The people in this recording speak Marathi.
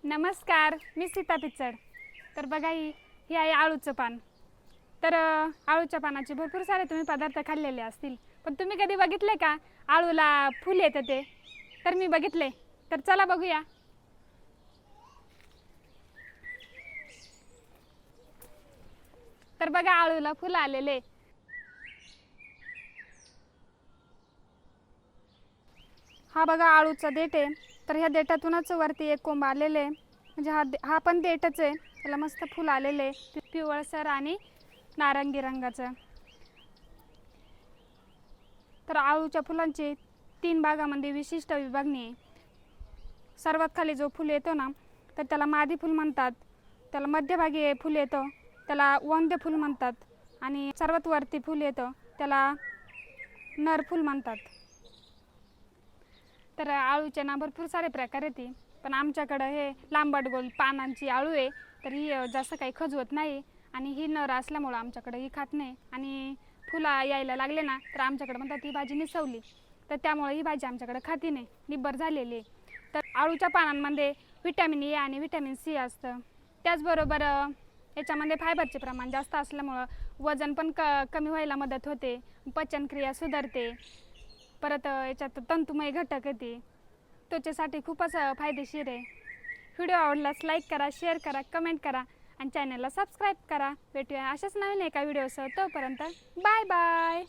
नमस्कार, मी सीता पिचड. तर बघा ही आहे आळूचं पान. तर आळूच्या पानाचे भरपूर सारे तुम्ही पदार्थ खाल्लेले असतील, पण तुम्ही कधी बघितले का आळूला फूल येतं ते? तर मी बघितले. तर चला बघूया. तर बघा आळूला फुलं आलेले. हा बघा आळूचा देठ आहे. तर ह्या देठातूनच वरती एक कोंब आलेले आहे. म्हणजे हा पण देठच आहे. त्याला मस्त फुल आलेले पिवळसर आणि नारंगी रंगाचं. तर आळूच्या फुलांची 3 भागामध्ये विशिष्ट विभागणी आहे. सर्वात खाली जो फूल येतो ना, तर त्याला मादी फूल म्हणतात. त्याला मध्यभागी फूल येतं त्याला वंद्य फूल म्हणतात. आणि सर्वात वरती फूल येतं त्याला नर फूल म्हणतात. तर आळूचे ना भरपूर सारे प्रकार येते, पण आमच्याकडं हे लांबट गोल पानांची आळू आहे. तर ही जास्त काही खजवत नाही आणि ही नर असल्यामुळं आमच्याकडं ही खात नाही. आणि फुलं यायला लागले ना तर आमच्याकडं म्हणतात ही भाजी निसवली, तर त्यामुळे ही भाजी आमच्याकडं खाती नाही, निब्बर झालेली आहे. तर आळूच्या पानांमध्ये व्हिटॅमिन ए आणि व्हिटॅमिन सी असतं. त्याचबरोबर याच्यामध्ये फायबरचे प्रमाण जास्त असल्यामुळं वजन पण कमी व्हायला मदत होते, पचनक्रिया सुधारते. परत याच्यात तंतुमय घटक येते, त्वचेसाठी खूपच फायदेशीर आहे. व्हिडिओ आवडल्यास लाईक करा, शेअर करा, कमेंट करा आणि चॅनलला सबस्क्राईब करा. भेटूया अशाच नवीन एका व्हिडिओसह. तोपर्यंत बाय बाय.